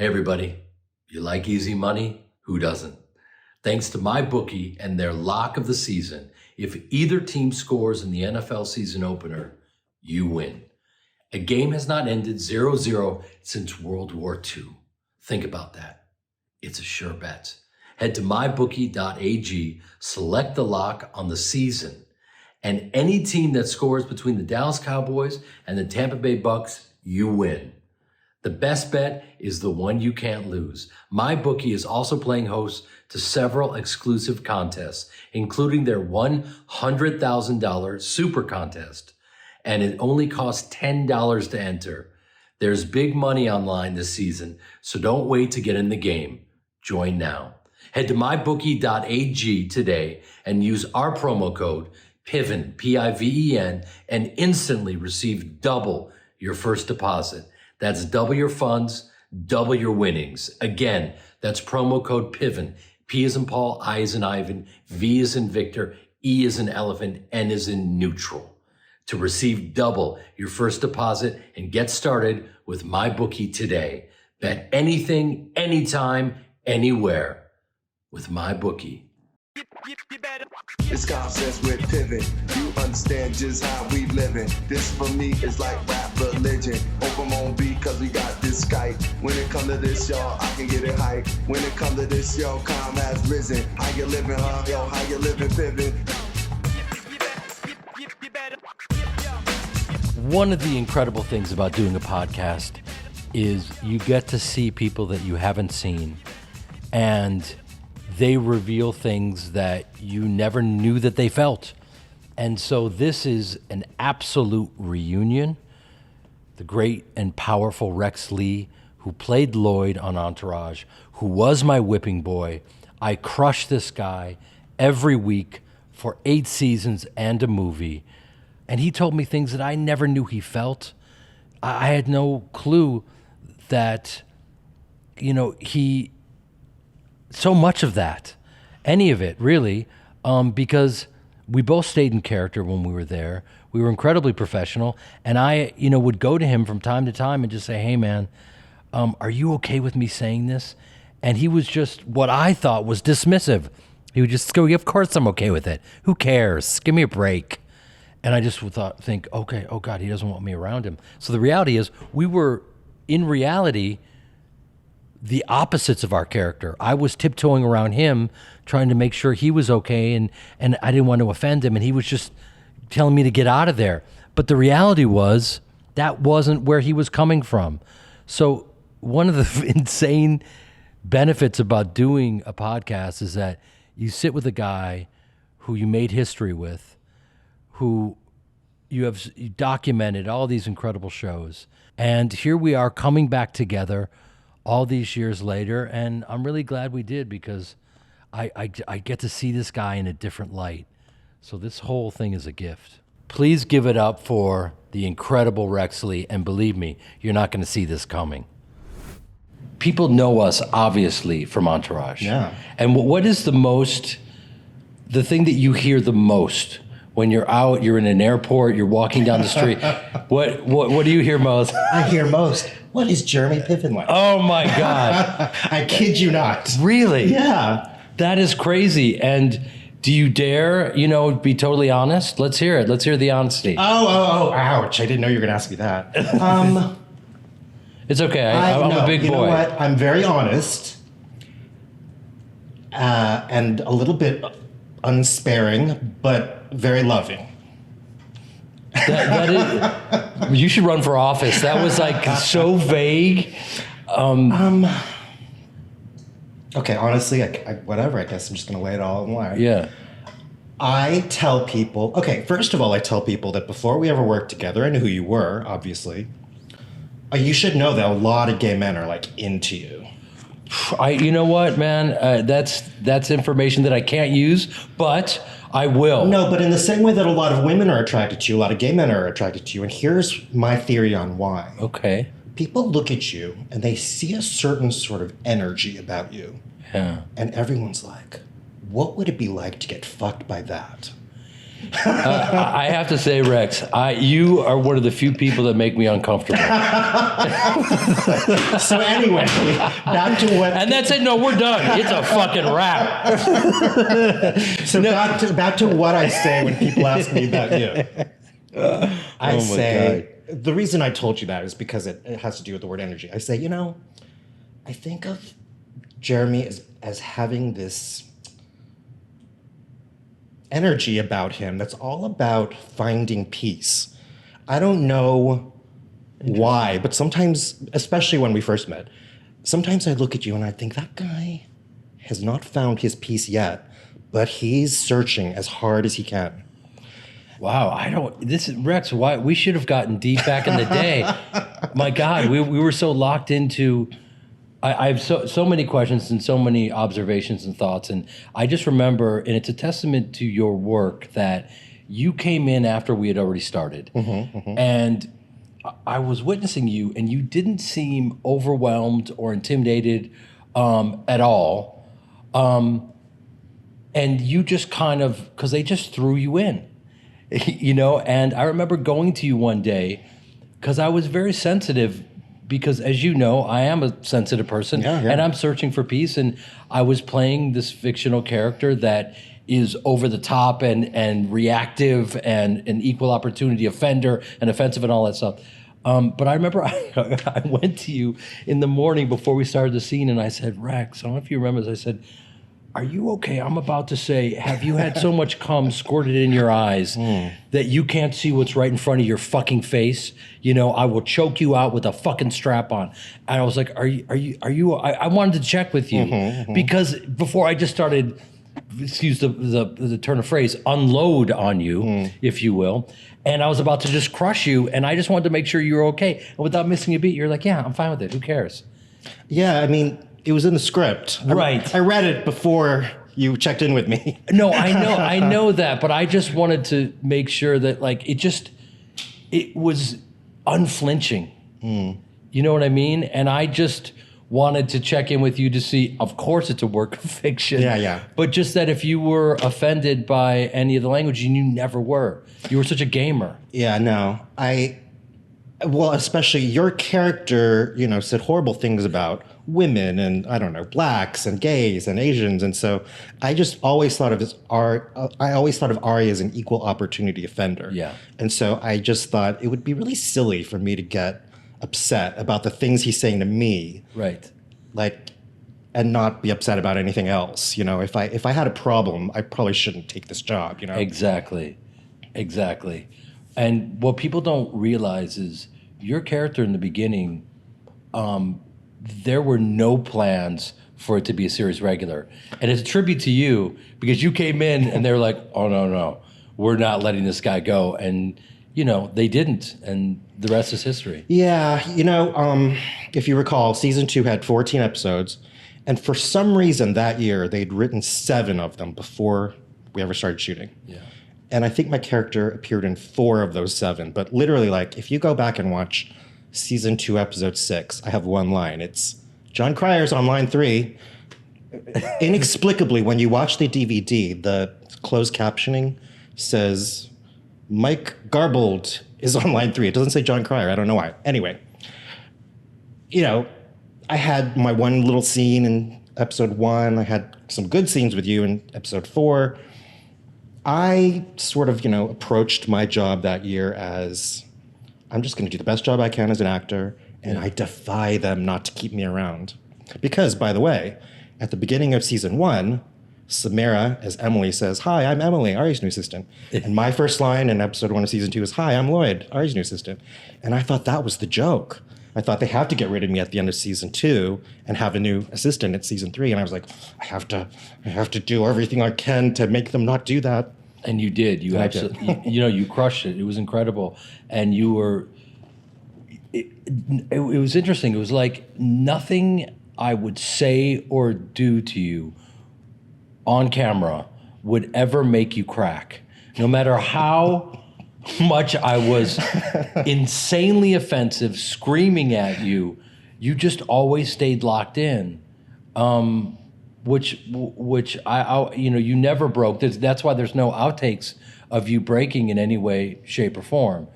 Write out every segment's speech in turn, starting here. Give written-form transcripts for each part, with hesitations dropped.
Hey everybody, you like easy money? Who doesn't? Thanks to MyBookie and their lock of the season, if either team scores in the NFL season opener, you win. A game has not ended 0-0 since World War II. Think about that. It's a sure bet. Head to mybookie.ag, select the lock on the season, and any team that scores between the Dallas Cowboys and the Tampa Bay Bucks, you win. The best bet is the one you can't lose. MyBookie is also playing host to several exclusive contests, including their $100,000 Super Contest. And it only costs $10 to enter. There's big money online this season, so don't wait to get in the game. Join now. Head to mybookie.ag today and use our promo code PIVEN, P-I-V-E-N, and instantly receive double your first deposit. That's double your funds, double your winnings. Again, that's promo code PIVEN. P as in Paul, I as in Ivan, V as in Victor, E as in Elephant, N as in neutral. To receive double your first deposit and get started with MyBookie today. Bet anything, anytime, anywhere with MyBookie. It's concepts with Piven. You understand just how we living. This for me is like rap religion. Hope I'm on beat cause we got this Skype. When it come to this, y'all, I can get it hype. When it come to this, yo, calm has risen. How you living, huh? Yo, how you living, Piven? One of the incredible things about doing a podcast is you get to see people that you haven't seen, and they reveal things that you never knew that they felt. And so this is an absolute reunion. The great and powerful Rex Lee, who played Lloyd on Entourage, who was my whipping boy. I crushed this guy every week for 8 seasons and a movie. And he told me things that I never knew he felt. I had no clue that, so much of that, any of it really, because we both stayed in character when we were there. We were incredibly professional, and I, would go to him from time to time and just say, "Hey, man, are you okay with me saying this?" And he was just what I thought was dismissive. He would just go, "Of course I'm okay with it. Who cares? Give me a break." And I just would think, okay, oh God, he doesn't want me around him. So the reality is, we were in reality the opposites of our character. I was tiptoeing around him, trying to make sure he was okay, and I didn't want to offend him, and he was just telling me to get out of there. But the reality was, that wasn't where he was coming from. So one of the insane benefits about doing a podcast is that you sit with a guy who you made history with, who you documented all these incredible shows. And here we are coming back together all these years later, and I'm really glad we did, because I get to see this guy in a different light. So this whole thing is a gift. Please give it up for the incredible Rex Lee, and believe me, you're not going to see this coming. People know us, obviously, from Entourage. Yeah. And what is the thing that you hear the most when you're out, you're in an airport, you're walking down the street? What do you hear most? I hear most, what is Jeremy Piven like? Oh my God. I kid you not. Really? Yeah. That is crazy. And do you dare, be totally honest? Let's hear it. Let's hear the honesty. Oh, ouch. I didn't know you were going to ask me that. It's okay. I'm a big boy. You know what? I'm very honest and a little bit unsparing, but very loving. That is, you should run for office. That was so vague. Okay, honestly, whatever. I guess I'm just going to lay it all in line. Yeah. I tell people, first of all, I tell people that before we ever worked together, I knew who you were, obviously. You should know that a lot of gay men are into you. You know what, man? That's information that I can't use, but I will. No, but in the same way that a lot of women are attracted to you, a lot of gay men are attracted to you. And here's my theory on why. Okay. People look at you and they see a certain sort of energy about you. Yeah. And everyone's like, what would it be like to get fucked by that? I have to say, Rex, you are one of the few people that make me uncomfortable. So anyway, back to what... And that's it. No, we're done. It's a fucking wrap. So back to what I say when people ask me about you. I say, the reason I told you that is because it has to do with the word energy. I say, I think of Jeremy as having this energy about him that's all about finding peace. I don't know why, but sometimes, especially when we first met, sometimes I look at you and I think that guy has not found his peace yet, but he's searching as hard as he can. Wow, this is Rex, why we should have gotten deep back in the day. My God, we were so locked into, I have so many questions and so many observations and thoughts. And I just remember, and it's a testament to your work, that you came in after we had already started. And I was witnessing you, and you didn't seem overwhelmed or intimidated at all. And you just kind of, because they just threw you in. And I remember going to you one day because I was very sensitive because, as you know, I am a sensitive person and I'm searching for peace. And I was playing this fictional character that is over the top and reactive and an equal opportunity offender and offensive and all that stuff. But I remember I went to you in the morning before we started the scene and I said, Rex, I don't know if you remember this, I said, are you okay? I'm about to say, have you had so much cum squirted in your eyes that you can't see what's right in front of your fucking face? I will choke you out with a fucking strap on. And I was like, are you, I wanted to check with you because before I just started, excuse the turn of phrase, unload on you, if you will. And I was about to just crush you. And I just wanted to make sure you were okay. And without missing a beat, you're like, yeah, I'm fine with it. Who cares? Yeah, I mean, it was in the script. Right. I read it before you checked in with me. No, I know that, but I just wanted to make sure that it was unflinching. You know what I mean? And I just wanted to check in with you to see, of course it's a work of fiction. Yeah. But just that if you were offended by any of the language, and you never were. You were such a gamer. Yeah, no. Well, especially your character, said horrible things about women and, I don't know, blacks and gays and Asians. And so I just always thought of Ari as an equal opportunity offender. Yeah. And so I just thought it would be really silly for me to get upset about the things he's saying to me. Right. And not be upset about anything else. If I had a problem, I probably shouldn't take this job, Exactly. And what people don't realize is your character in the beginning, there were no plans for it to be a series regular. And it's a tribute to you because you came in and they were like, oh, no, we're not letting this guy go. And, they didn't. And the rest is history. Yeah. If you recall, season 2 had 14 episodes. And for some reason that year, they'd written 7 of them before we ever started shooting. Yeah. And I think my character appeared in 4 of those 7. But literally, if you go back and watch season 2, episode 6, I have one line. It's John Cryer's on line 3. Inexplicably, when you watch the DVD, the closed captioning says Mike Garbold is on line 3. It doesn't say John Cryer. I don't know why. Anyway, I had my one little scene in episode 1. I had some good scenes with you in episode 4. I sort of, approached my job that year as I'm just going to do the best job I can as an actor, and I defy them not to keep me around. Because, by the way, at the beginning of season 1, Samara, as Emily, says, "Hi, I'm Emily, Ari's new assistant." And my first line in episode 1 of season 2 is, "Hi, I'm Lloyd, Ari's new assistant." And I thought that was the joke. I thought they have to get rid of me at the end of season 2 and have a new assistant at season 3. And I was like, I have to do everything I can to make them not do that. And you did. You absolutely, you crushed it. It was incredible. And you were, it was interesting. It was like nothing I would say or do to you on camera would ever make you crack. No matter how much I was insanely offensive, screaming at you, you just always stayed locked in, which I you never broke. That's why there's no outtakes of you breaking in any way, shape, or form,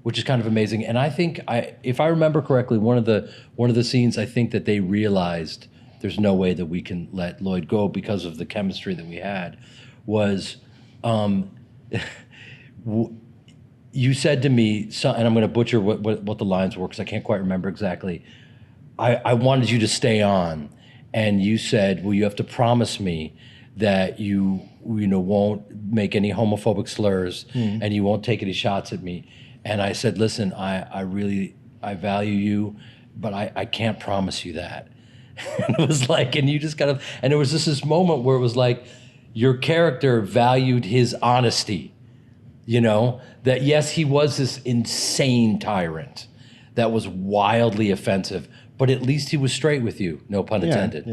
which is kind of amazing. And I think if I remember correctly, one of the scenes, I think that they realized there's no way that we can let Lloyd go because of the chemistry that we had, was you said to me, and I'm going to butcher what the lines were because I can't quite remember exactly. I wanted you to stay on, and you said, well, you have to promise me that you won't make any homophobic slurs and you won't take any shots at me. And I said, listen, I value you, but I can't promise you that. And it was like, and you just and it was just this moment where it was like, your character valued his honesty, that yes, he was this insane tyrant that was wildly offensive, but at least he was straight with you, no pun intended.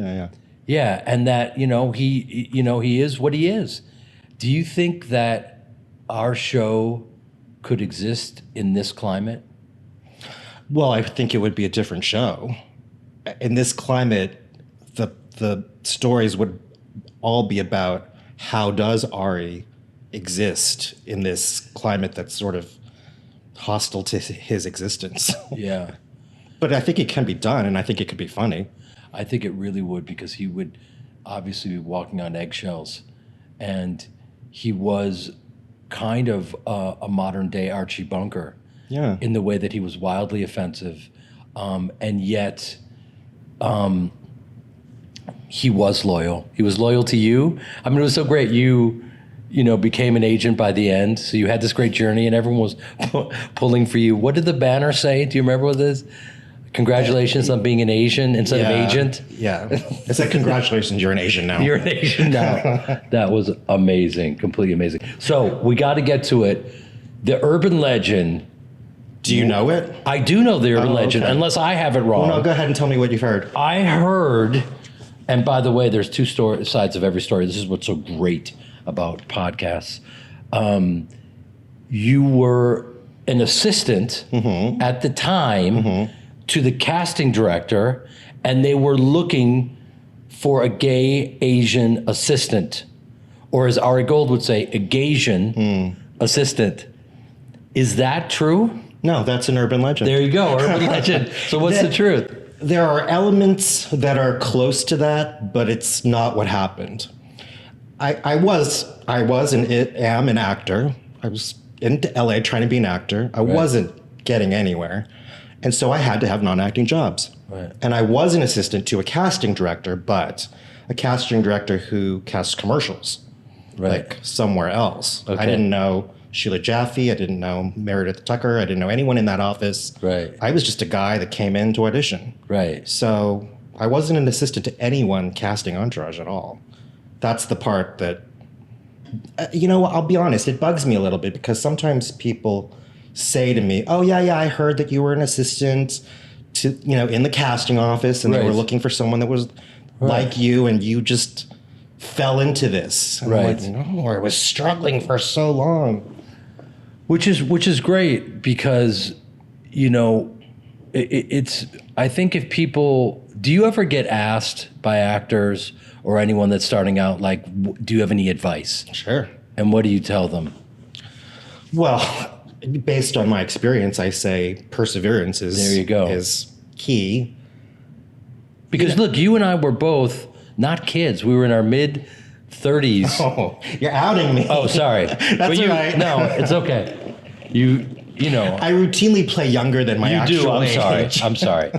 Yeah, and that, he is what he is. Do you think that our show could exist in this climate? Well, I think it would be a different show. In this climate, the stories would all be about how does Ari exist in this climate that's sort of hostile to his existence. Yeah. But I think it can be done, and I think it could be funny. I think it really would, because he would obviously be walking on eggshells. And he was kind of a modern day Archie Bunker in the way that he was wildly offensive. And yet he was loyal. He was loyal to you. I mean, it was so great. You became an agent by the end. So you had this great journey and everyone was pulling for you. What did the banner say? Do you remember what this? Congratulations on being an Asian instead of agent. Yeah. It's like, congratulations, you're an Asian now. You're an Asian now. That was amazing, completely amazing. So we got to get to it. The urban legend. Do you know it? I do know the urban legend, unless I have it wrong. Well, no, go ahead and tell me what you've heard. I heard, and by the way, there's two sides of every story. This is what's so great about podcasts. You were an assistant at the time to the casting director, and they were looking for a gay Asian assistant, or as Ari Gold would say, a Gaysian assistant. Is that true? No, that's an urban legend. There you go, urban legend. So what's the truth? There are elements that are close to that, but it's not what happened. I was and am an actor. I was in LA trying to be an actor. I wasn't getting anywhere. And so I had to have non-acting jobs. Right. And I was an assistant to a casting director, but a casting director who casts commercials, like somewhere else. Okay. I didn't know Sheila Jaffe. I didn't know Meredith Tucker. I didn't know anyone in that office. Right. I was just a guy that came in to audition. Right. So I wasn't an assistant to anyone casting Entourage at all. That's the part that, I'll be honest, it bugs me a little bit because sometimes people say to me, oh, yeah, I heard that you were an assistant to, in the casting office and they were looking for someone that was like you and you just fell into this. And I'm like, no, I was struggling for so long. Which is great because, it's, I think if people, do you ever get asked by actors or anyone that's starting out, like, do you have any advice? Sure. And what do you tell them? Well, based on my experience, I say perseverance is key. Because look, you and I were both not kids. We were in our mid-30s. Oh, you're outing me. Oh, sorry. That's all right. No, it's okay. You know. I routinely play younger than my actual age. I'm sorry.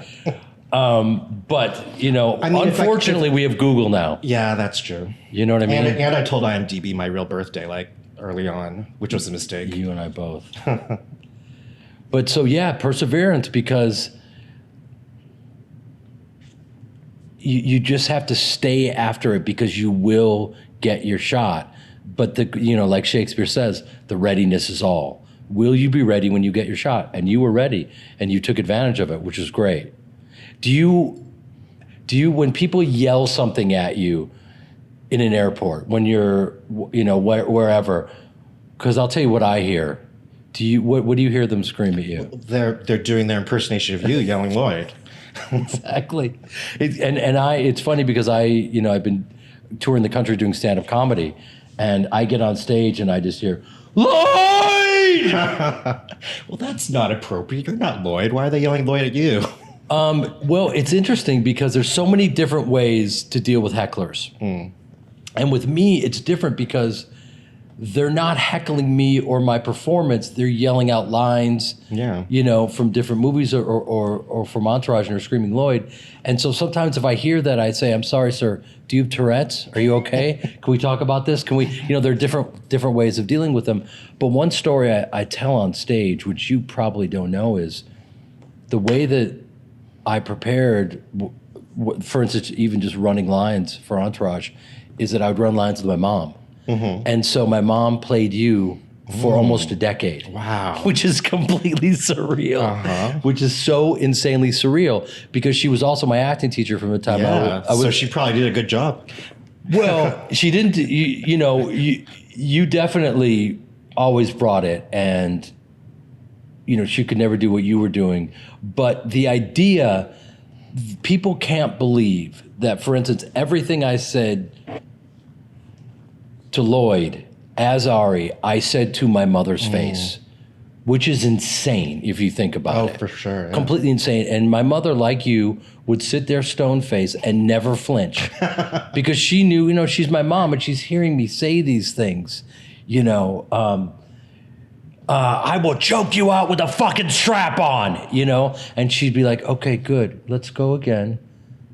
But, unfortunately, we have Google now. Yeah, that's true. You know what I mean? And I told IMDb my real birthday, early on, which was a mistake. You and I both. But so, yeah, perseverance, because you just have to stay after it because you will get your shot. But, like Shakespeare says, the readiness is all. Will you be ready when you get your shot? And you were ready, and you took advantage of it, which is great. Do you, when people yell something at you in an airport, when you're, wherever, because I'll tell you what I hear. What do you hear them scream at you? They're doing their impersonation of you, yelling Lloyd. Exactly. It's funny because I've been touring the country doing stand-up comedy, and I get on stage and I just hear, Lloyd! Well, that's not appropriate. You're not Lloyd. Why are they yelling Lloyd at you? Well, it's interesting because there's so many different ways to deal with hecklers. And with me, it's different because they're not heckling me or my performance. They're yelling out lines, from different movies or from Entourage, and they're screaming Lloyd. And so sometimes if I hear that, I say, I'm sorry, sir, do you have Tourette's? Are you okay? Can we talk about this? Can we, there are different ways of dealing with them. But one story I tell on stage, which you probably don't know, is the way that I prepared, for instance, even just running lines for Entourage, is that I would run lines with my mom. And so my mom played you for almost a decade. Wow. Which is completely surreal. Which is so insanely surreal because she was also my acting teacher from the time I was. So she probably did a good job. Well, she didn't, you definitely always brought it, and, she could never do what you were doing. But the idea, people can't believe that, for instance, everything I said to Lloyd as Ari, I said to my mother's face, which is insane if you think about it. Oh, for sure. Yeah. Completely insane. And my mother, like you, would sit there stone-faced and never flinch because she knew, she's my mom and she's hearing me say these things, I will choke you out with a fucking strap on, and she'd be like, okay, good. Let's go again.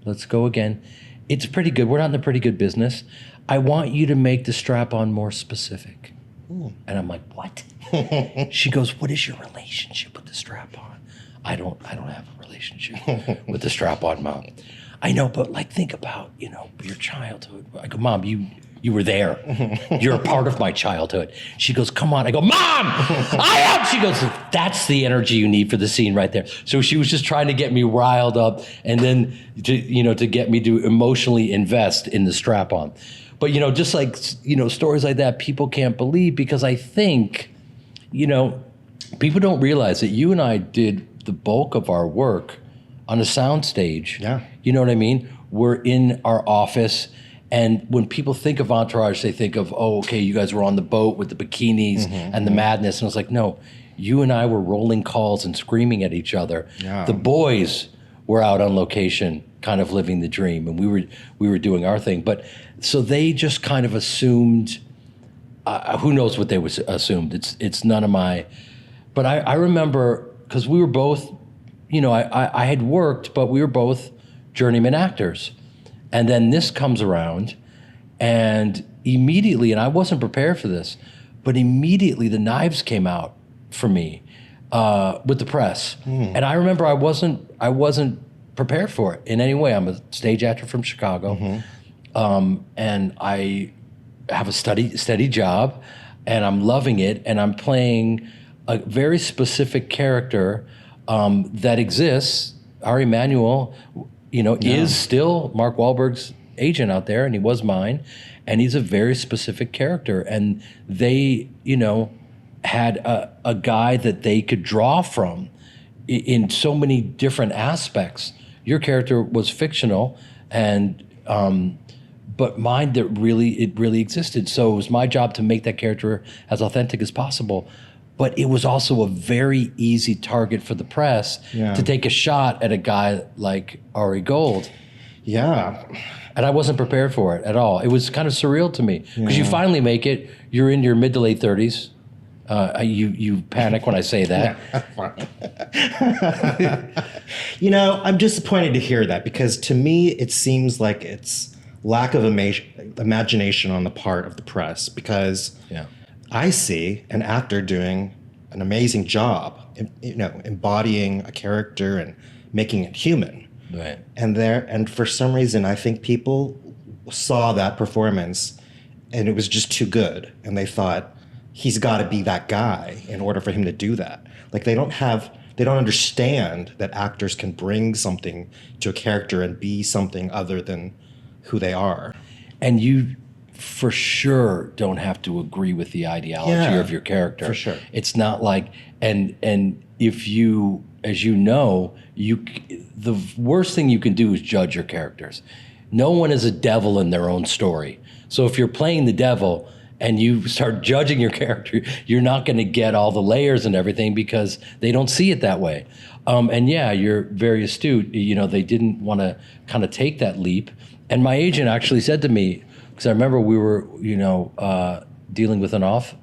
It's pretty good. We're not in the pretty good business. I want you to make the strap on more specific. And I'm like, what? She goes, what is your relationship with the strap on? I don't have a relationship with the strap on, Mom. I know, but think about, your childhood. I go, Mom, you were there. You're a part of my childhood. She goes, come on. I go, Mom, I am. She goes, that's the energy you need for the scene right there. So she was just trying to get me riled up and then to get me to emotionally invest in the strap on. But, just stories like that, people can't believe because I think, people don't realize that you and I did the bulk of our work on a sound stage. Yeah. You know what I mean? We're in our office. And when people think of Entourage, they think of, oh, okay, you guys were on the boat with the bikinis and the madness. And I was like, no, you and I were rolling calls and screaming at each other. Yeah. The boys were out on location, kind of living the dream, and we were doing our thing. But so they just kind of assumed, who knows what they assumed. It's none of my. But I remember because we were both, I had worked, but we were both journeyman actors. And then this comes around, and immediately, and I wasn't prepared for this, but immediately the knives came out for me with the press. And I remember I wasn't prepared for it in any way. I'm a stage actor from Chicago, and I have a steady job, and I'm loving it, and I'm playing a very specific character that exists. Ari Emanuel, is still Mark Wahlberg's agent out there, and he was mine, and he's a very specific character. And they, had a guy that they could draw from in so many different aspects. Your character was fictional, and but mine it really existed. So it was my job to make that character as authentic as possible. But it was also a very easy target for the press to take a shot at a guy like Ari Gold. Yeah. And I wasn't prepared for it at all. It was kind of surreal to me because you finally make it. You're in your mid to late 30s. You panic when I say that. I'm disappointed to hear that because to me it seems like it's lack of imagination on the part of the press because I see an actor doing an amazing job, embodying a character and making it human. Right. And for some reason, I think people saw that performance and it was just too good. And they thought, he's got to be that guy in order for him to do that. Like they don't understand that actors can bring something to a character and be something other than who they are. And you for sure don't have to agree with the ideology of your character. For sure. It's not like, and if you, as you know, the worst thing you can do is judge your characters. No one is a devil in their own story. So if you're playing the devil and you start judging your character, you're not going to get all the layers and everything because they don't see it that way. And yeah, you're very astute. You know, they didn't want to kind of take that leap. And my agent actually said to me, because I remember we were, dealing with an off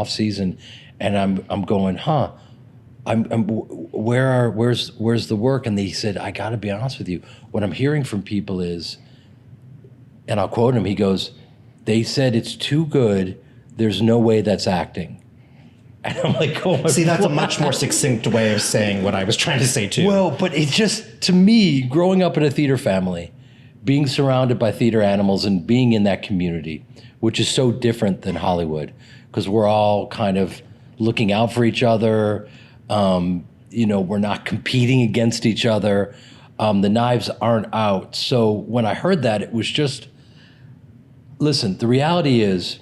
season, and I'm going, where's the work? And they said, I got to be honest with you. What I'm hearing from people is, and I'll quote him. He goes, they said it's too good. There's no way that's acting. And I'm like, oh, see, that's a much more succinct way of saying what I was trying to say too. Well, but it's just, to me, growing up in a theater family, being surrounded by theater animals and being in that community, which is so different than Hollywood, because we're all kind of looking out for each other. We're not competing against each other. The knives aren't out. So when I heard that, it was just, listen, the reality is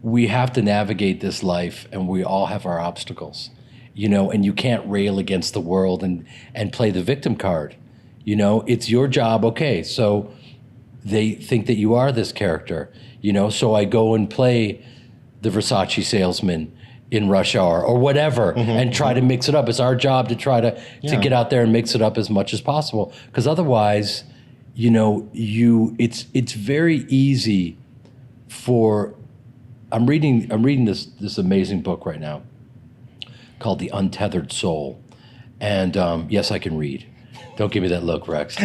we have to navigate this life, and we all have our obstacles, and you can't rail against the world and play the victim card. It's your job. Okay, so they think that you are this character, so I go and play the Versace salesman in Rush Hour or whatever, and try to mix it up. It's our job to try to get out there and mix it up as much as possible. Because otherwise, it's very easy for, I'm reading this amazing book right now called The Untethered Soul. And yes, I can read. Don't give me that look, Rex.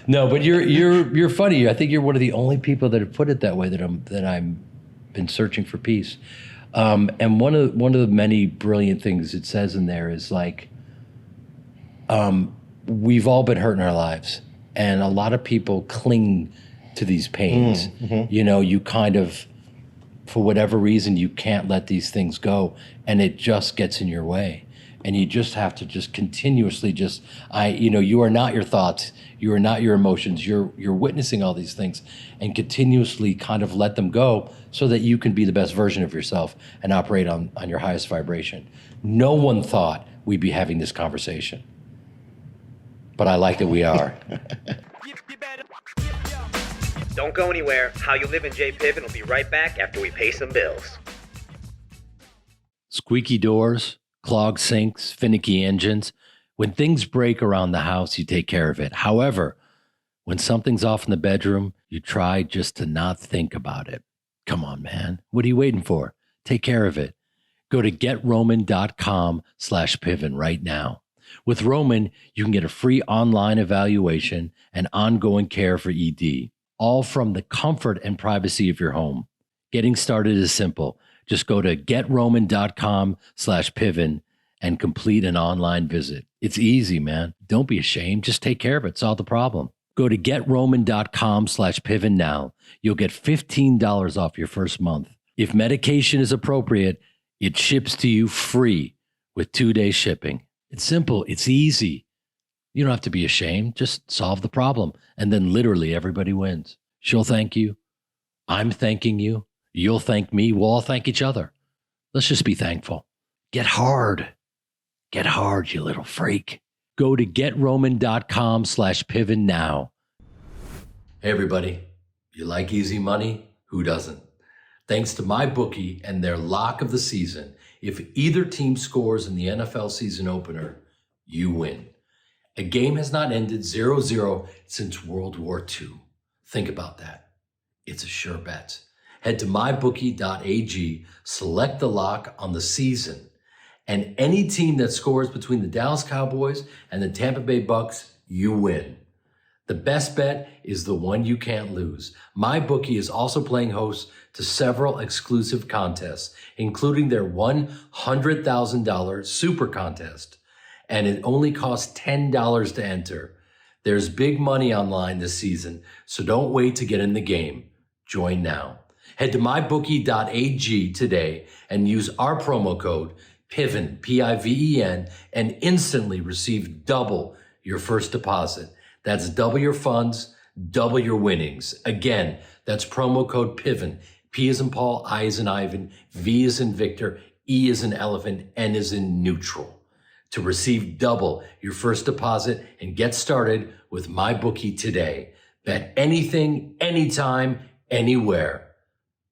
No, but you're funny. I think you're one of the only people that have put it that way, that I'm been searching for peace. And one of the many brilliant things it says in there is like, we've all been hurt in our lives, and a lot of people cling to these pains. You kind of, for whatever reason, you can't let these things go, and it just gets in your way. And you just have to just continuously you are not your thoughts, you are not your emotions, you're witnessing all these things, and continuously kind of let them go so that you can be the best version of yourself and operate on your highest vibration. No one thought we'd be having this conversation, but I like that we are. Don't go anywhere. How You Livin J Piven will be right back after we pay some bills. Squeaky doors, clogged sinks, finicky engines. When things break around the house, you take care of it. However, when something's off in the bedroom, you try just to not think about it. Come on, man. What are you waiting for? Take care of it. Go to GetRoman.com/Piven right now. With Roman, you can get a free online evaluation and ongoing care for ED, all from the comfort and privacy of your home. Getting started is simple. Just go to GetRoman.com/Piven and complete an online visit. It's easy, man. Don't be ashamed. Just take care of it. Solve the problem. Go to GetRoman.com/Piven now. You'll get $15 off your first month. If medication is appropriate, it ships to you free with 2-day shipping. It's simple. It's easy. You don't have to be ashamed. Just solve the problem. And then literally everybody wins. She'll thank you. I'm thanking you. You'll thank me. We'll all thank each other. Let's just be thankful. Get hard. Get hard, you little freak. Go to GetRoman.com/Piven now. Hey, everybody. You like easy money? Who doesn't? Thanks to my bookie and their lock of the season, if either team scores in the NFL season opener, you win. A game has not ended 0-0 since World War II. Think about that. It's a sure bet. Head to mybookie.ag, select the lock on the season, and any team that scores between the Dallas Cowboys and the Tampa Bay Bucks, you win. The best bet is the one you can't lose. MyBookie is also playing host to several exclusive contests, including their $100,000 Super Contest, and it only costs $10 to enter. There's big money online this season, so don't wait to get in the game. Join now. Head to mybookie.ag today and use our promo code PIVEN, P-I-V-E-N, and instantly receive double your first deposit. That's double your funds, double your winnings. Again, that's promo code PIVEN, P as in Paul, I as in Ivan, V as in Victor, E as in Elephant, N as in Neutral, to receive double your first deposit and get started with MyBookie today. Bet anything, anytime, anywhere.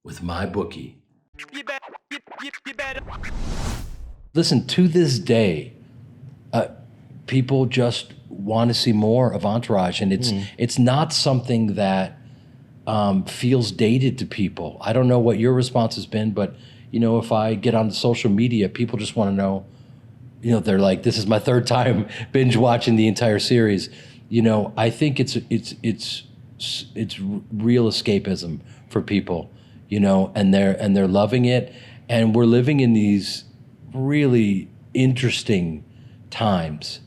with my bookie. Listen, to this day, people just want to see more of Entourage, and it's not something that feels dated to people. I don't know what your response has been, but if I get on social media, people just want to know. They're like, "This is my third time binge watching the entire series." I think it's real escapism for people, and they're loving it, and we're living in these really interesting times,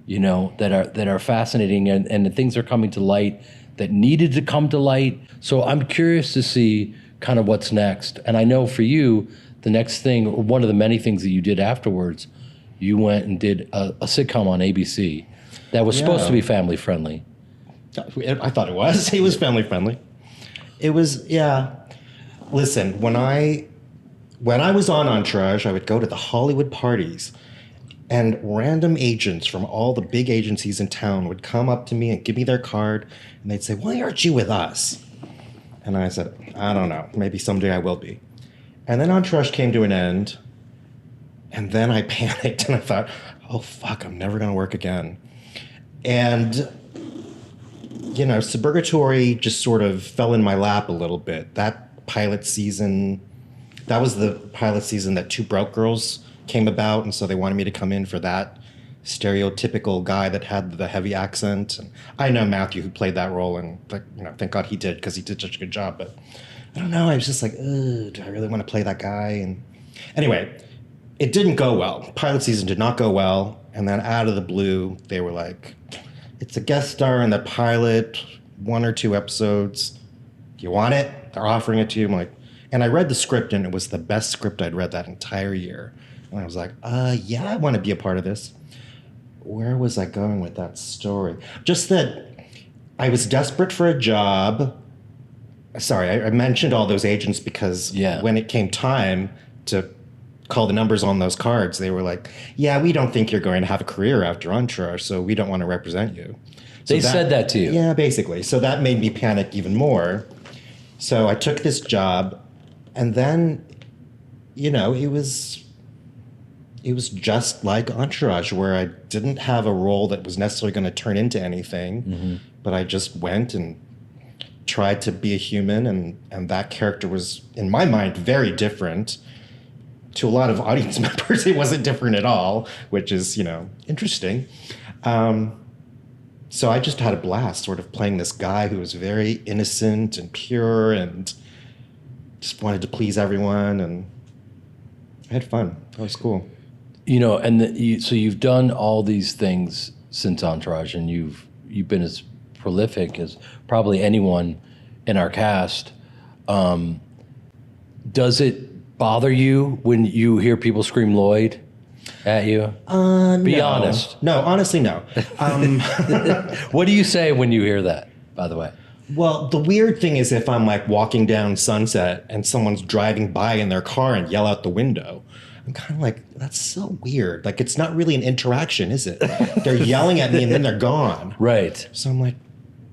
that are fascinating, and things are coming to light that needed to come to light. So I'm curious to see kind of what's next. And I know for you, the next thing, or one of the many things that you did afterwards, you went and did a sitcom on ABC that was supposed to be family friendly. I thought it was. It was family friendly. It was, yeah. Listen, when I was on Entourage, I would go to the Hollywood parties, and random agents from all the big agencies in town would come up to me and give me their card, and they'd say, "Why aren't you with us?" And I said, "I don't know. Maybe someday I will be." And then Entourage came to an end, and then I panicked, and I thought, "Oh, fuck, I'm never going to work again." And, Suburgatory just sort of fell in my lap a little bit. That pilot season, that was the pilot season that Two Broke Girls came about, and so they wanted me to come in for that stereotypical guy that had the heavy accent. And I know Matthew, who played that role, and thank God he did, because he did such a good job. But I don't know, I was just like, do I really want to play that guy? And anyway, it didn't go well. Pilot season did not go well, and then out of the blue, they were like, "It's a guest star in the pilot, 1 or 2 episodes. Do you want it? They're offering it to you." I'm like, and I read the script, and it was the best script I'd read that entire year. And I was like, yeah, I want to be a part of this. Where was I going with that story? Just that I was desperate for a job. Sorry, I mentioned all those agents because when it came time to call the numbers on those cards, they were like, "Yeah, we don't think you're going to have a career after Entourage, so we don't want to represent you." So they said that to you? Yeah, basically. So that made me panic even more. So I took this job, and then, it was just like Entourage, where I didn't have a role that was necessarily going to turn into anything, but I just went and tried to be a human, and that character was, in my mind, very different. To a lot of audience members, it wasn't different at all, which is, interesting. So I just had a blast sort of playing this guy who was very innocent and pure and just wanted to please everyone, and I had fun. That was cool. So you've done all these things since Entourage, and you've been as prolific as probably anyone in our cast. Does it bother you when you hear people scream Lloyd at you? Be honest. No, honestly, no. What do you say when you hear that, by the way? Well, the weird thing is if I'm like walking down Sunset and someone's driving by in their car and yell out the window, I'm kind of like, that's so weird. Like, it's not really an interaction, is it? They're yelling at me and then they're gone. Right. So I'm like,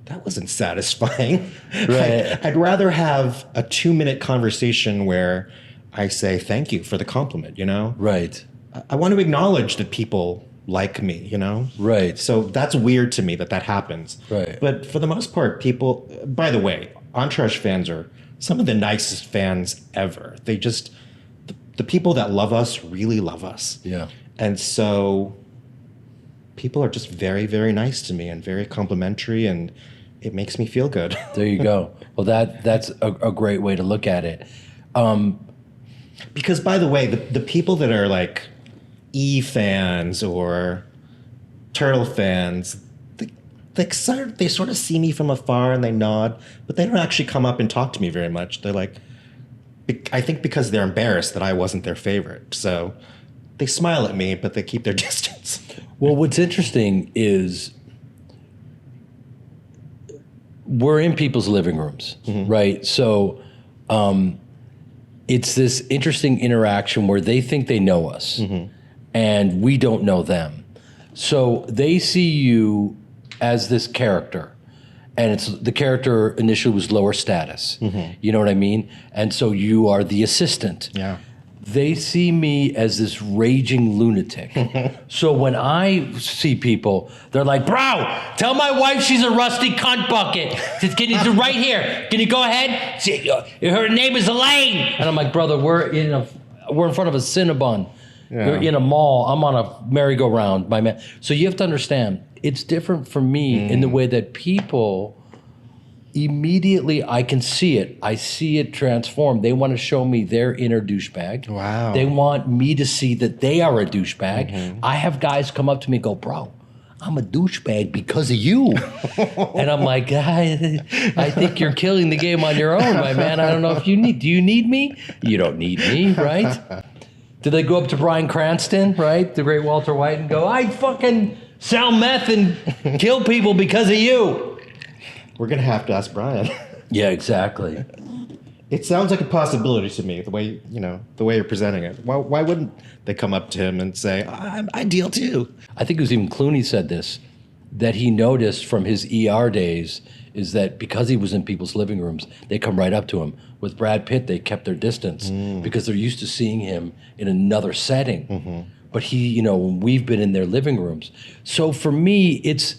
that wasn't satisfying. Right. I'd rather have a 2-minute conversation where I say thank you for the compliment, Right. I want to acknowledge that people like me, Right. So that's weird to me that happens. Right. But for the most part, people, by the way, Entourage fans are some of the nicest fans ever. They just, the people that love us really love us. Yeah. And so people are just very, very nice to me and very complimentary, and it makes me feel good. There you go. Well, that's a great way to look at it. Because, by the way, the people that are like E fans or Turtle fans, they sort of see me from afar and they nod, but they don't actually come up and talk to me very much. They're like, I think because they're embarrassed that I wasn't their favorite. So they smile at me, but they keep their distance. Well, what's interesting is we're in people's living rooms, right? So it's this interesting interaction where they think they know us and we don't know them. So they see you as this character and it's the character initially was lower status. You know what I mean? And so you are the assistant. Yeah. They see me as this raging lunatic. So when I see people, they're like, bro, tell my wife she's a rusty cunt bucket. Can you do right here? Can you go ahead? Her name is Elaine. And I'm like, brother, we're in front of a Cinnabon. Yeah. You're in a mall. I'm on a merry-go-round, my man. So you have to understand, it's different for me in the way that people immediately, I can see it. I see it transform. They want to show me their inner douchebag. Wow. They want me to see that they are a douchebag. I have guys come up to me and go, bro, I'm a douchebag because of you. And I'm like, I think you're killing the game on your own, my man. I don't know if do you need me? You don't need me, right? Do they go up to Bryan Cranston, right? The great Walter White, and go, I fucking sell meth and kill people because of you. We're going to have to ask Brian. Yeah, exactly. It sounds like a possibility to me, the way you're presenting it. Why wouldn't they come up to him and say, I'm ideal too? I think it was even Clooney said this, that he noticed from his ER days is that because he was in people's living rooms, they come right up to him. With Brad Pitt, they kept their distance because they're used to seeing him in another setting. But he, when we've been in their living rooms. So for me, it's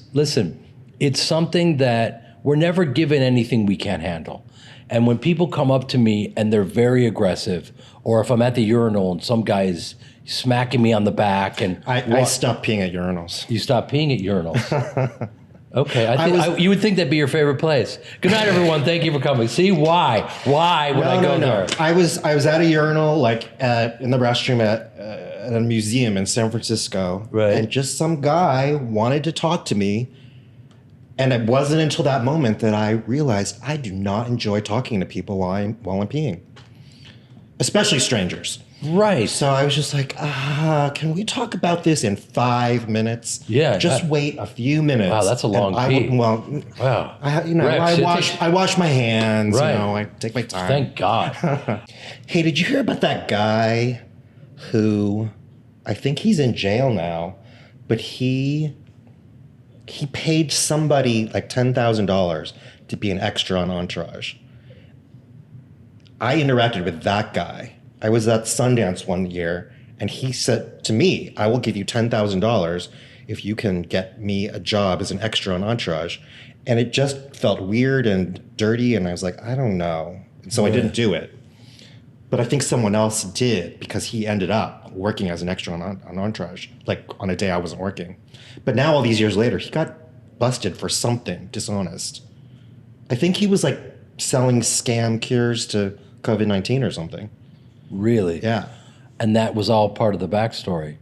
something that we're never given anything we can't handle. And when people come up to me and they're very aggressive, or if I'm at the urinal and some guy is smacking me on the back and I stopped peeing at urinals. You stop peeing at urinals. Okay, you would think that'd be your favorite place. Good night, everyone. Thank you for coming. See, why would I go there? I was at a urinal, like in the restroom at a museum in San Francisco, right? And just some guy wanted to talk to me. And it wasn't until that moment that I realized I do not enjoy talking to people while I'm peeing, especially strangers. Right. So I was just like, can we talk about this in 5 minutes? Yeah. Just wait a few minutes. Wow, that's a long pee. Wow. Rex, I wash my hands. Right. I take my time. Thank God. Hey, did you hear about that guy who, I think he's in jail now, but he paid somebody like $10,000 to be an extra on Entourage. I interacted with that guy. I was at Sundance one year, and he said to me, I will give you $10,000 if you can get me a job as an extra on Entourage. And it just felt weird and dirty, and I was like, I don't know. And so I didn't do it. But I think someone else did, because he ended up working as an extra on Entourage, like on a day I wasn't working. But now all these years later, he got busted for something dishonest. I think he was like selling scam cures to COVID-19 or something. Really? Yeah. And that was all part of the backstory.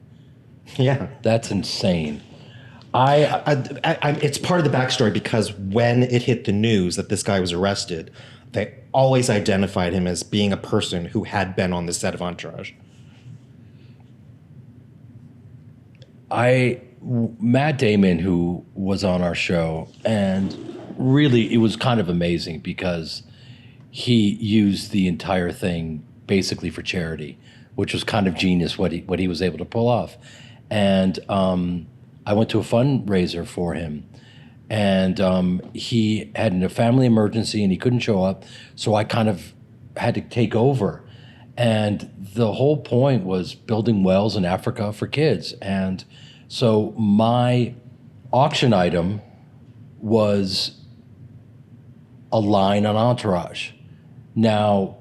Yeah. That's insane. It's part of the backstory because when it hit the news that this guy was arrested, they always identified him as being a person who had been on the set of Entourage. Matt Damon, who was on our show, and really it was kind of amazing because he used the entire thing basically for charity, which was kind of genius what he was able to pull off. And I went to a fundraiser for him, and he had a family emergency and he couldn't show up, so I kind of had to take over. And the whole point was building wells in Africa for kids. And so my auction item was a line on Entourage. Now,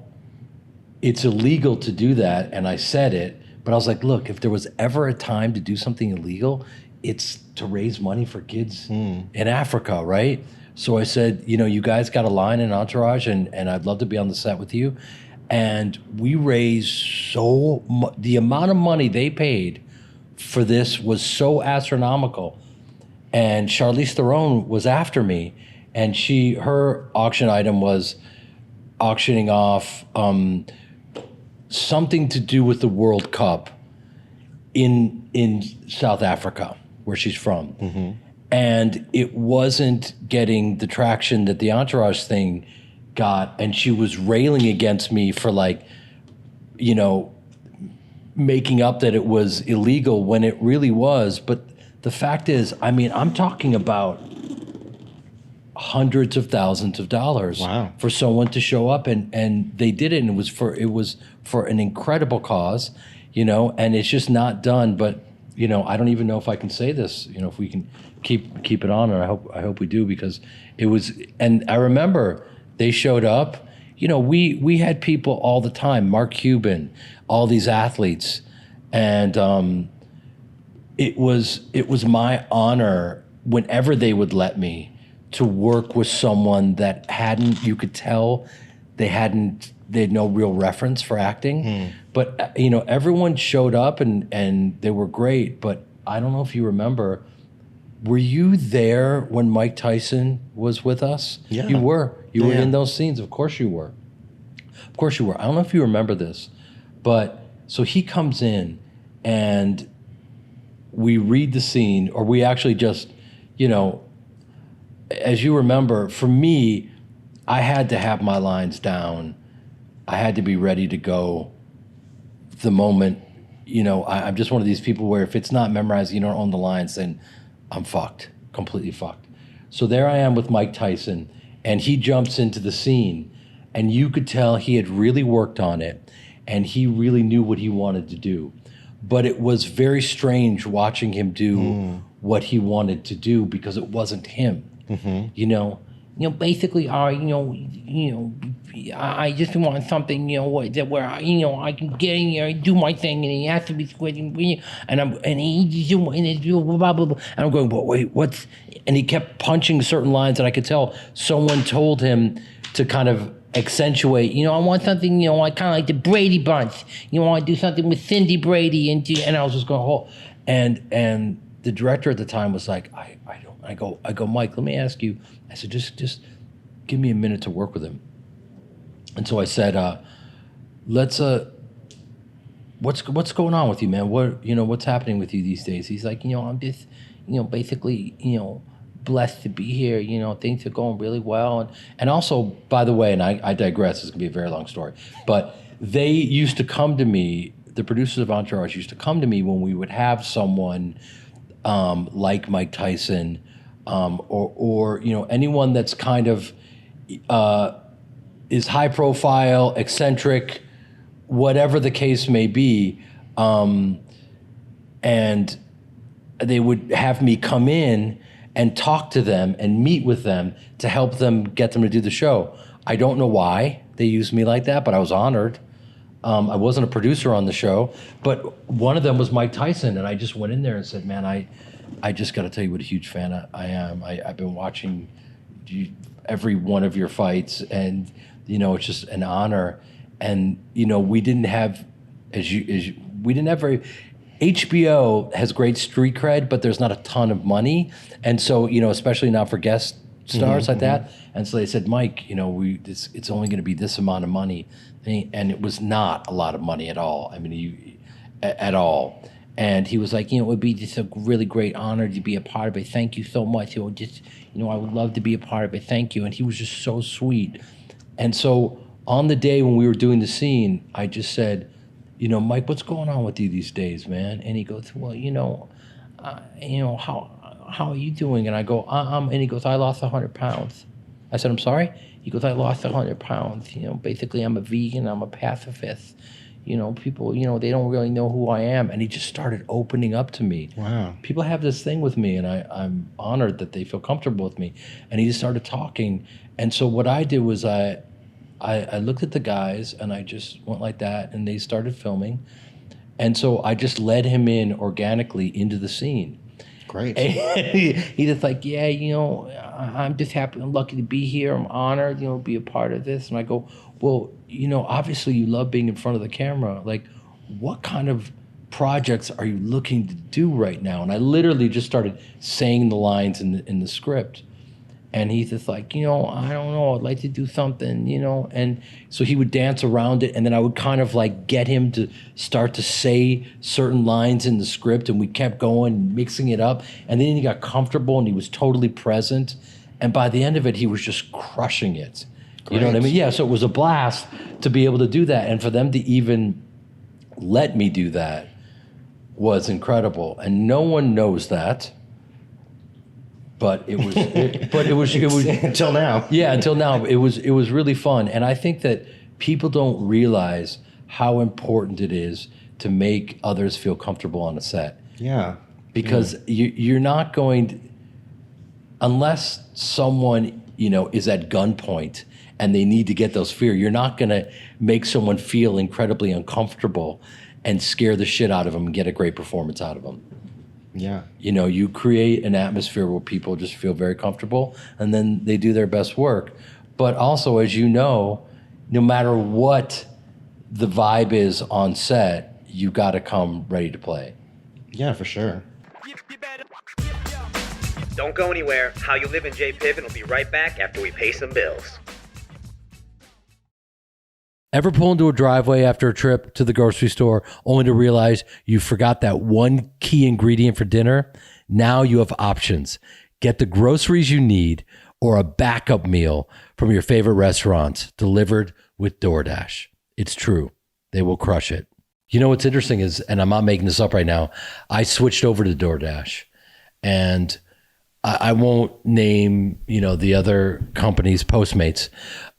it's illegal to do that, and I said it, but I was like, look, if there was ever a time to do something illegal, it's to raise money for kids in Africa, right? So I said, you guys got a line in Entourage, and I'd love to be on the set with you. And we raised the amount of money they paid for this was so astronomical. And Charlize Theron was after me, and her auction item was auctioning off something to do with the World Cup in South Africa, where she's from. Mm-hmm. And it wasn't getting the traction that the Entourage thing got, and she was railing against me for making up that it was illegal when it really was. But the fact is, I'm talking about hundreds of thousands of dollars Wow. for someone to show up, and they did it, and it was for an incredible cause, and it's just not done. But I don't even know if I can say this, if we can keep it on, and I hope we do, because it was. And I remember they showed up. We had people all the time, Mark Cuban, all these athletes, and it was my honor whenever they would let me to work with someone that you could tell they had no real reference for acting. But everyone showed up and they were great. But I don't know if you remember, were you there when Mike Tyson was with us? Yeah. You were. You were Yeah. in those scenes. Of course you were. Of course you were. I don't know if you remember this, but so he comes in and we read the scene, or we actually just, as you remember, for me, I had to have my lines down. I had to be ready to go the moment, I'm just one of these people where if it's not memorized, you don't own the lines, then I'm fucked, completely fucked. So there I am with Mike Tyson, and he jumps into the scene, and you could tell he had really worked on it, and he really knew what he wanted to do. But it was very strange watching him do what he wanted to do, because it wasn't him. Basically, I just want something, where I can get in here and do my thing, and he has to be squinting, and he's doing blah blah blah, and I'm going, but wait, what's? And he kept punching certain lines, and I could tell someone told him to kind of accentuate. I want something, I kind of like the Brady Bunch. I want to do something with Cindy Brady, and I was just going, oh, and the director at the time was like, I don't. I go, Mike, let me ask you. I said, just give me a minute to work with him. And so I said, let's what's going on with you, man? What's happening with you these days? He's like, I'm just, basically, blessed to be here. Things are going really well. And also, by the way, and I digress, it's gonna be a very long story, but they used to come to me, the producers of Entourage used to come to me when we would have someone like Mike Tyson, or anyone that's kind of is high profile, eccentric, whatever the case may be, and they would have me come in and talk to them and meet with them to help them get them to do the show. I don't know why they used me like that, but I was honored. I wasn't a producer on the show, but one of them was Mike Tyson, and I just went in there and said, man, I just got to tell you what a huge fan I am. I've been watching every one of your fights, and it's just an honor. And we didn't have very. HBO has great street cred, but there's not a ton of money, and so especially not for guest stars like that. And so they said, Mike, it's only going to be this amount of money, and it was not a lot of money at all. I mean, at all. And he was like, it would be just a really great honor to be a part of it. Thank you so much. I would love to be a part of it. Thank you. And he was just so sweet. And so on the day when we were doing the scene, I just said, Mike, what's going on with you these days, man? And he goes, well, how are you doing? And I go, and he goes, I lost 100 pounds. I said, I'm sorry? He goes, I lost 100 pounds. Basically I'm a vegan, I'm a pacifist. People, they don't really know who I am. And he just started opening up to me. Wow. People have this thing with me, and I'm honored that they feel comfortable with me. And he just started talking. And so what I did was I looked at the guys, and I just went like that, and they started filming. And so I just led him in organically into the scene. Great. And he just like, yeah, I'm just happy, I'm lucky to be here. I'm honored, be a part of this. And I go, well, obviously you love being in front of the camera. Like, what kind of projects are you looking to do right now? And I literally just started saying the lines in the script. And he's just like, I don't know, I'd like to do something, And so he would dance around it, and then I would kind of like get him to start to say certain lines in the script, and we kept going, mixing it up. And then he got comfortable, and he was totally present. And by the end of it, he was just crushing it. You know what I mean? Yeah, so it was a blast to be able to do that. And for them to even let me do that was incredible. And no one knows that but it was until now. Yeah, until now. It was really fun. And I think that people don't realize how important it is to make others feel comfortable on a set. Yeah. Because you're not going to, unless someone, is at gunpoint and they need to get those fear, you're not going to make someone feel incredibly uncomfortable and scare the shit out of them and get a great performance out of them. Yeah. You create an atmosphere where people just feel very comfortable and then they do their best work. But also, as you know, no matter what the vibe is on set, you got to come ready to play. Yeah, for sure. Don't go anywhere. How You Livin J Piven will be right back after we pay some bills. Ever pull into a driveway after a trip to the grocery store only to realize you forgot that one key ingredient for dinner? Now you have options. Get the groceries you need or a backup meal from your favorite restaurants delivered with DoorDash. It's true. They will crush it. What's interesting is, and I'm not making this up right now, I switched over to DoorDash, and I won't name, the other company's Postmates.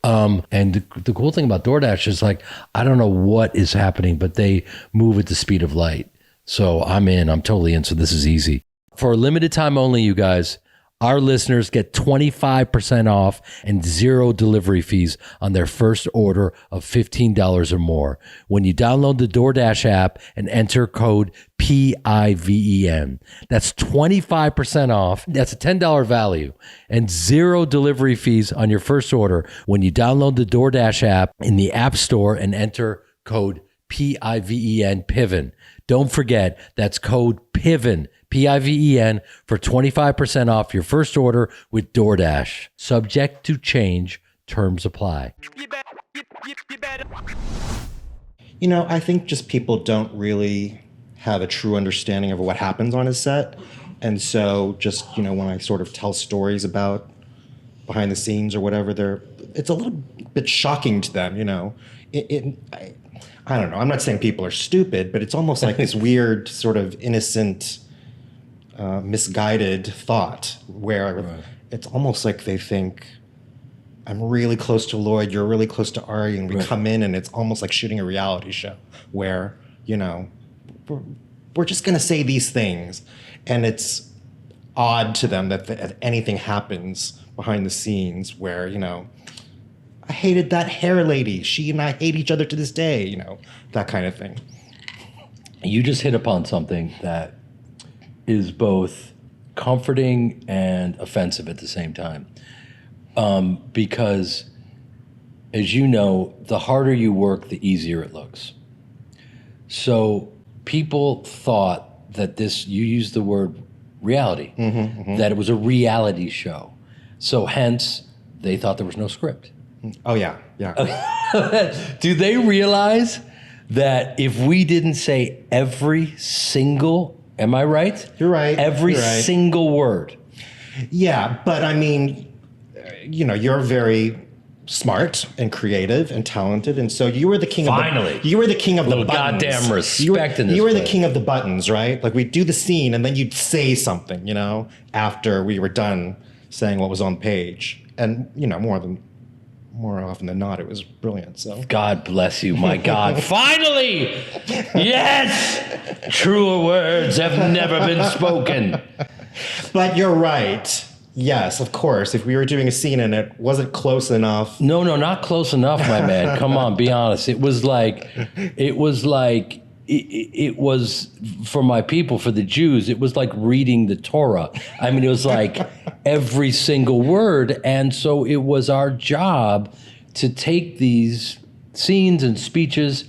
And the cool thing about DoorDash is, like, I don't know what is happening, but they move at the speed of light. So I'm totally in. So this is easy. For a limited time only, you guys, our listeners get 25% off and 0 delivery fees on their first order of $15 or more when you download the DoorDash app and enter code PIVEN. That's 25% off. That's a $10 value and 0 delivery fees on your first order when you download the DoorDash app in the App Store and enter code PIVEN, Piven. Don't forget, that's code PIVEN, PIVEN, for 25% off your first order with DoorDash. Subject to change. Terms apply. I think just people don't really have a true understanding of what happens on a set. And so just, when I sort of tell stories about behind the scenes or whatever, it's a little bit shocking to them, I don't know. I'm not saying people are stupid, but it's almost like this weird sort of innocent, misguided thought where it's almost like they think, I'm really close to Lloyd, you're really close to Ari, and we come in and it's almost like shooting a reality show where, we're just going to say these things. And it's odd to them that anything happens behind the scenes where, I hated that hair lady. She and I hate each other to this day, that kind of thing. You just hit upon something that is both comforting and offensive at the same time. Because, as you know, the harder you work, the easier it looks. So people thought that you used the word reality, that it was a reality show. So hence, they thought there was no script. Oh, yeah. Do they realize that if we didn't say every single, am I right? You're right. Every single word. Yeah, but I mean, you're very smart and creative and talented, and so you were the king you were the king of the buttons. Goddamn respect in this You were the place. king of the buttons, right? Like, we'd do the scene, and then you'd say something, after we were done saying what was on page. And, more often than not, it was brilliant. So God bless you, my God. Finally! Yes! Truer words have never been spoken. But you're right. Yes, of course. If we were doing a scene and it wasn't close enough. No, not close enough, my man. Come on, be honest. It was for my people, for the Jews, it was like reading the Torah. I mean, it was like every single word. And so it was our job to take these scenes and speeches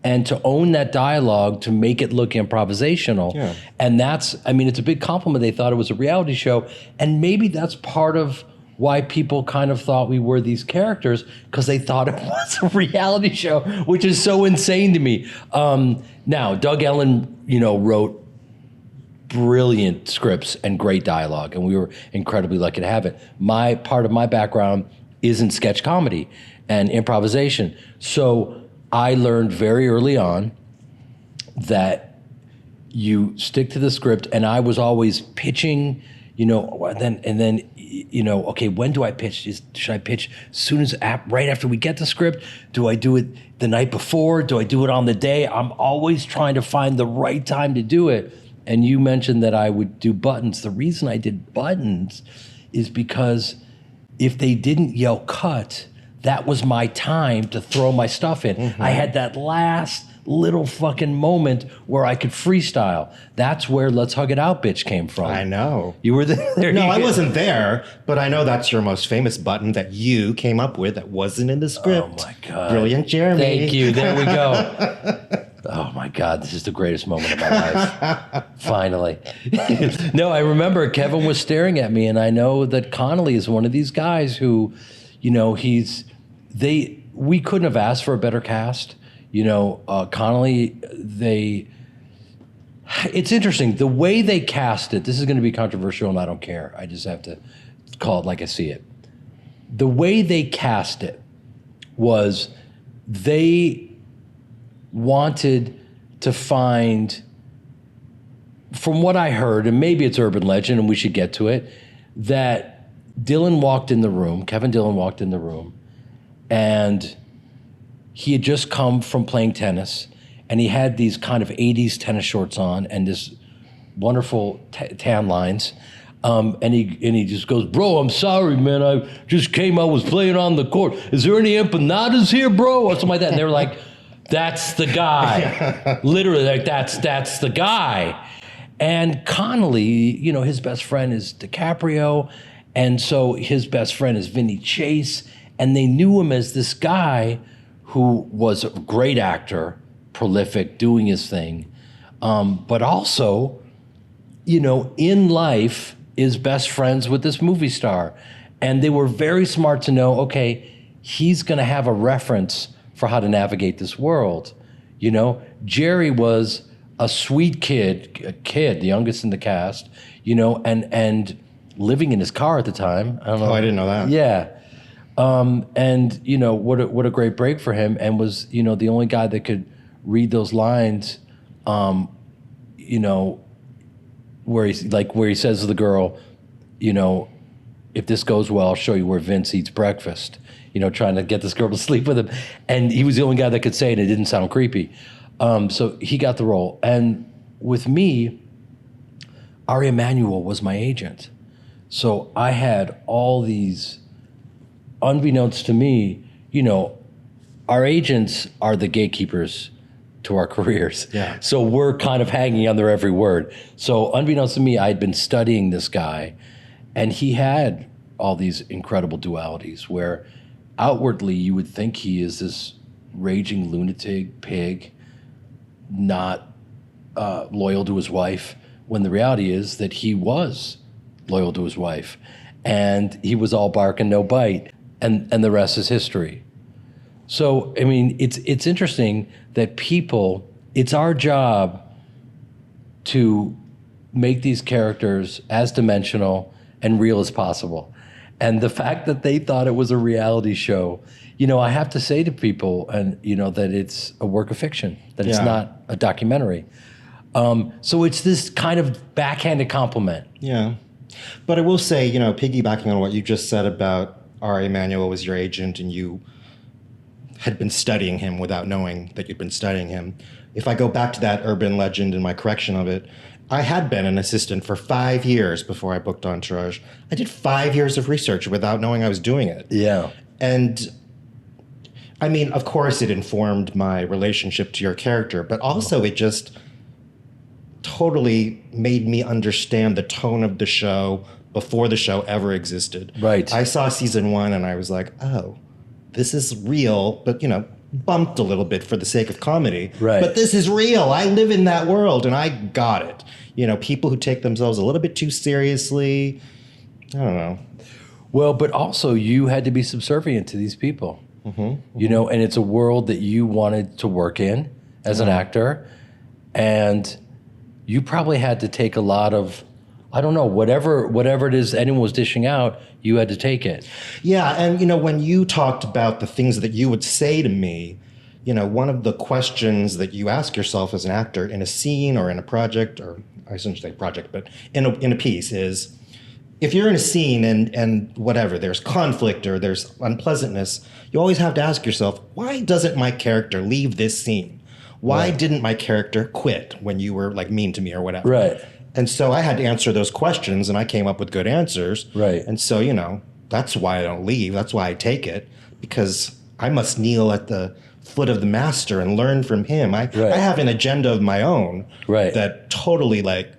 and to own that dialogue to make it look improvisational. Yeah. And it's a big compliment. They thought it was a reality show. And maybe that's part of why people kind of thought we were these characters, because they thought it was a reality show, which is so insane to me. Now, Doug Ellen, wrote brilliant scripts and great dialogue, and we were incredibly lucky to have it. Part of my background is in sketch comedy and improvisation. So I learned very early on that you stick to the script, and I was always pitching, Okay, when do I pitch? Should I pitch as soon as right after we get the script? Do I do it the night before? Do I do it on the day? I'm always trying to find the right time to do it. And you mentioned that I would do buttons. The reason I did buttons is because if they didn't yell cut, that was my time to throw my stuff in. Mm-hmm. I had that last little fucking moment where I could freestyle. That's where Let's Hug It Out, bitch came from. I know. You were there. No, I wasn't there, but I know that's your most famous button that you came up with that wasn't in the script. Oh my God. Brilliant, Jeremy. Thank you. There we go. Oh my God, this is the greatest moment of my life. Finally. No, I remember Kevin was staring at me, and I know that Connolly is one of these guys who, we couldn't have asked for a better cast. Connolly, it's interesting. The way they cast it, this is going to be controversial and I don't care. I just have to call it like I see it. The way they cast it was they wanted to find, from what I heard, and maybe it's urban legend and we should get to it, that Kevin Dillon walked in the room, and he had just come from playing tennis, and he had these kind of 80s tennis shorts on and this wonderful tan lines. And he just goes, bro, I'm sorry, man. I just came out, was playing on the court. Is there any empanadas here, bro? Or something like that. And they were like, that's the guy. Literally, like, that's the guy. And Connolly, his best friend is DiCaprio. And so his best friend is Vinny Chase. And they knew him as this guy who was a great actor, prolific, doing his thing. But also, in life is best friends with this movie star. And they were very smart to know, okay, he's going to have a reference for how to navigate this world. Jerry was a sweet kid, the youngest in the cast, and living in his car at the time. I don't know. Oh, I didn't know that. Yeah. And what a great break for him, and was, the only guy that could read those lines, where he says to the girl, if this goes well, I'll show you where Vince eats breakfast, trying to get this girl to sleep with him. And he was the only guy that could say it, and it didn't sound creepy. So he got the role. And with me, Ari Emanuel was my agent. So I had all these, unbeknownst to me, our agents are the gatekeepers to our careers. Yeah. So we're kind of hanging on their every word. So unbeknownst to me, I'd been studying this guy, and he had all these incredible dualities where outwardly you would think he is this raging lunatic pig, not loyal to his wife, when the reality is that he was loyal to his wife, and he was all bark and no bite, and the rest is history. So, I mean, it's interesting that it's our job to make these characters as dimensional and real as possible. And the fact that they thought it was a reality show, I have to say to people, and that it's a work of fiction, that it's not a documentary. So it's this kind of backhanded compliment. Yeah. But I will say, piggybacking on what you just said about Ari Emanuel was your agent and you had been studying him without knowing that you'd been studying him. If I go back to that urban legend and my correction of it, I had been an assistant for 5 years before I booked Entourage. I did 5 years of research without knowing I was doing it. Yeah. And I mean, of course, it informed my relationship to your character, but also it just totally made me understand the tone of the show before the show ever existed. Right. I saw season 1 and I was like, oh, this is real, but bumped a little bit for the sake of comedy. Right. But this is real. I live in that world and I got it. People who take themselves a little bit too seriously, I don't know. Well, but also you had to be subservient to these people. Mm-hmm. And it's a world that you wanted to work in as an actor, and you probably had to take a lot of, I don't know, whatever it is anyone was dishing out, you had to take it. Yeah, and when you talked about the things that you would say to me, one of the questions that you ask yourself as an actor in a scene or in a project, or I shouldn't say project, but in a piece is, if you're in a scene and whatever, there's conflict or there's unpleasantness, you always have to ask yourself, why doesn't my character leave this scene? Why didn't my character quit when you were like mean to me or whatever? Right. And so I had to answer those questions, and I came up with good answers. Right. And so, that's why I don't leave. That's why I take it, because I must kneel at the foot of the master and learn from him. I have an agenda of my own that totally like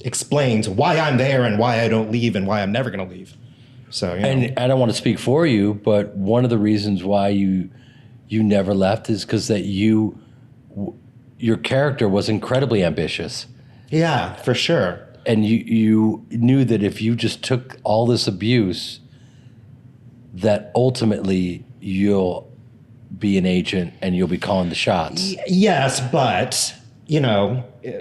explains why I'm there and why I don't leave and why I'm never going to leave. So, And I don't want to speak for you, but one of the reasons why you never left is because that your character was incredibly ambitious. Yeah, for sure. And you knew that if you just took all this abuse, that ultimately you'll be an agent and you'll be calling the shots. Yes, but,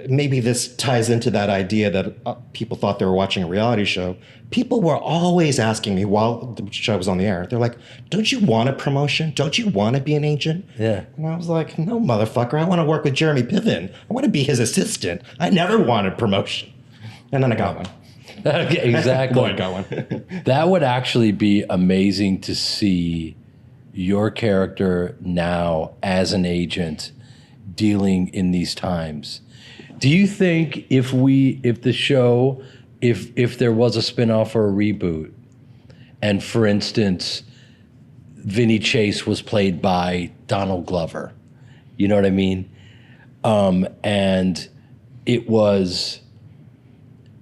maybe this ties into that idea that people thought they were watching a reality show. People were always asking me while the show was on the air, they're like, don't you want a promotion? Don't you want to be an agent? Yeah. And I was like, no, motherfucker, I want to work with Jeremy Piven. I want to be his assistant. I never wanted promotion. And then I got one. Okay, exactly. Lloyd got one. That would actually be amazing to see your character now as an agent dealing in these times. Do you think if there was a spinoff or a reboot, and for instance, Vinny Chase was played by Donald Glover, you know what I mean? And it was,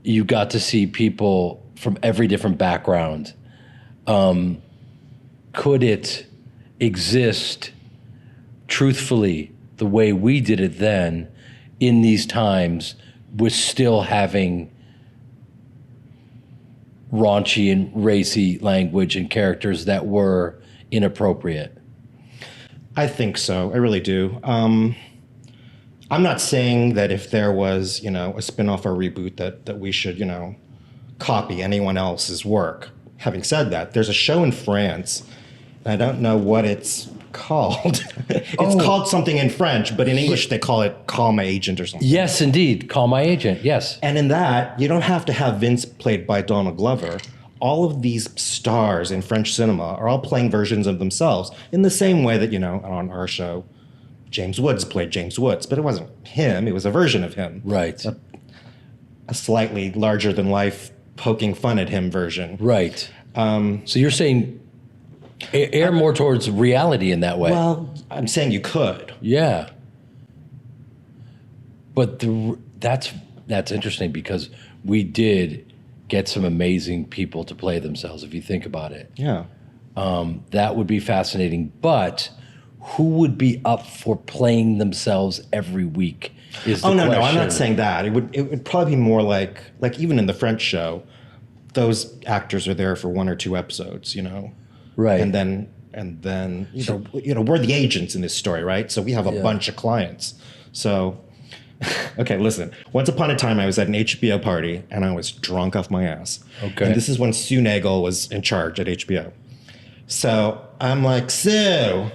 you got to see people from every different background. Could it exist truthfully the way we did it then in these times with still having raunchy and racy language and characters that were inappropriate? I think so. I really do. I'm not saying that if there was, a spinoff or reboot that we should, copy anyone else's work. Having said that, there's a show in France, and I don't know what it's called. It's called something in French, but in English they call it Call My Agent or something. Yes, indeed. Call My Agent, yes. And in that, you don't have to have Vince played by Donald Glover. All of these stars in French cinema are all playing versions of themselves in the same way that, on our show, James Woods played James Woods, but it wasn't him. It was a version of him. Right. A slightly larger than life poking fun at him version. Right. So you're saying err more towards reality in that way. Well, I'm saying you could. Yeah. But that's interesting because we did get some amazing people to play themselves, if you think about it. Yeah. That would be fascinating. But who would be up for playing themselves every week is the question. No, I'm not saying that. It would probably be more like even in the French show, those actors are there for 1 or 2 episodes, Right. And then we're the agents in this story, right? So we have a bunch of clients. So okay, listen. Once upon a time I was at an HBO party and I was drunk off my ass. Okay. And this is when Sue Nagel was in charge at HBO. So I'm like, Sue,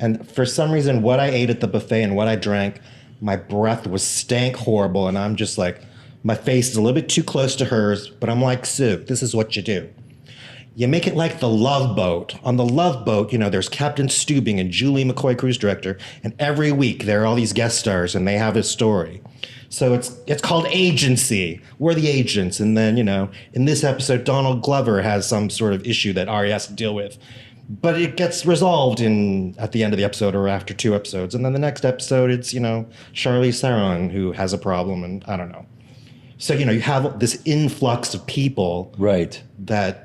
and for some reason what I ate at the buffet and what I drank, my breath stank horrible, and I'm just like, my face is a little bit too close to hers, but I'm like, Sue, this is what you do. You make it like the Love Boat. On the Love Boat, there's Captain Steubing and Julie McCoy, cruise director, and every week there are all these guest stars and they have a story. So it's called agency. We're the agents. And then, in this episode, Donald Glover has some sort of issue that Ari has to deal with. But it gets resolved at the end of the episode or after 2 episodes. And then the next episode, it's, Charlize Theron who has a problem, and I don't know. So, you have this influx of people that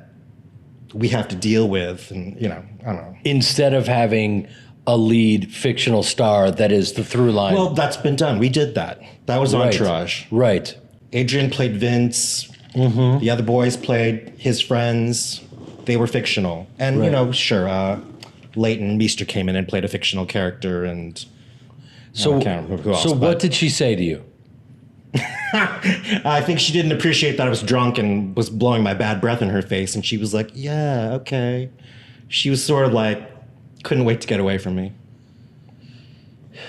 we have to deal with, and, I don't know. Instead of having a lead fictional star that is the through line. Well, that's been done. We did that. That was Entourage. Right. Adrian played Vince. Mm-hmm. The other boys played his friends. They were fictional. And, Leighton Meester came in and played a fictional character, and I can't remember who else. So what did she say to you? I think she didn't appreciate that I was drunk and was blowing my bad breath in her face, and she was like, yeah, okay. She was sort of like, couldn't wait to get away from me.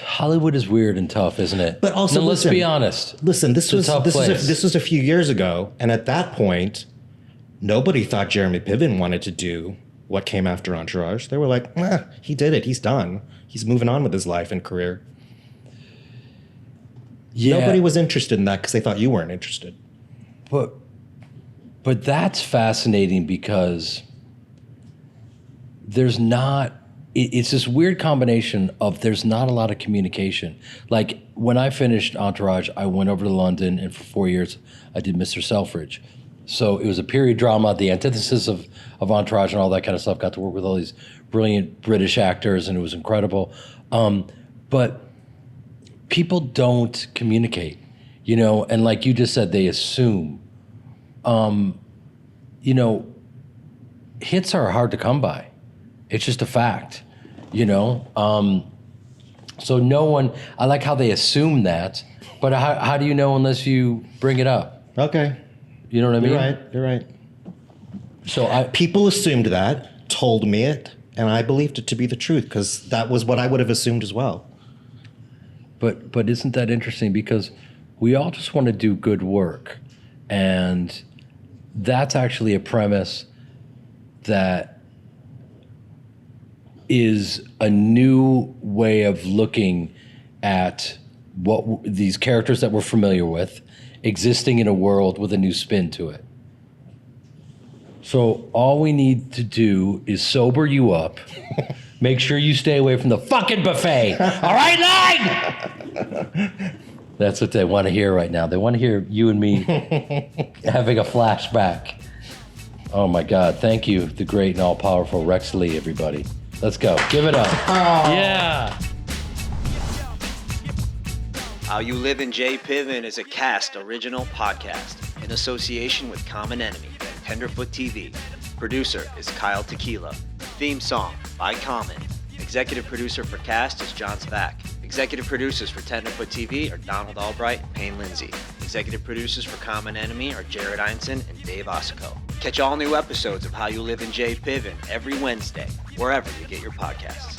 Hollywood is weird and tough, isn't it? But also, let's be honest. Listen, this was a tough place. This was a few years ago, and at that point, Nobody thought Jeremy Piven wanted to do what came after Entourage. They were like, he did it. He's done. He's moving on with his life and career. Yeah. Nobody was interested in that because they thought you weren't interested. But that's fascinating because there's not, it's this weird combination of there's not a lot of communication. Like when I finished Entourage, I went over to London and for 4 years I did Mr. Selfridge. So it was a period drama, the antithesis of Entourage and all that kind of stuff. Got to work with all these brilliant British actors and it was incredible. But people don't communicate, you know, and like you just said, they assume. You know, hits are hard to come by. It's just a fact, you know? So no one, I like how they assume that, but how do you know unless you bring it up? Okay. You know what I mean? You're right. So people assumed that, told me it, and I believed it to be the truth because that was what I would have assumed as well. But isn't that interesting? Because we all just want to do good work. And that's actually a premise that is a new way of looking at what these characters that we're familiar with existing in a world with a new spin to it. So all we need to do is sober you up. Make sure you stay away from the fucking buffet. All right, Lloyd? That's what they want to hear right now. They want to hear you and me having a flashback. Oh my God. Thank you, the great and all-powerful Rex Lee, everybody. Let's go. Give it up. Oh. Yeah. How You Livin J Piven is a Cast original podcast in association with Common Enemy and Tenderfoot TV. Producer is Kyle Tequila. Theme song by Common. Executive producer for Cast is John Svack. Executive producers for Tenderfoot TV are Donald Albright and Payne Lindsay. Executive producers for Common Enemy are Jared Einson and Dave Osico. Catch all new episodes of How You Livin J Piven every Wednesday, wherever you get your podcasts.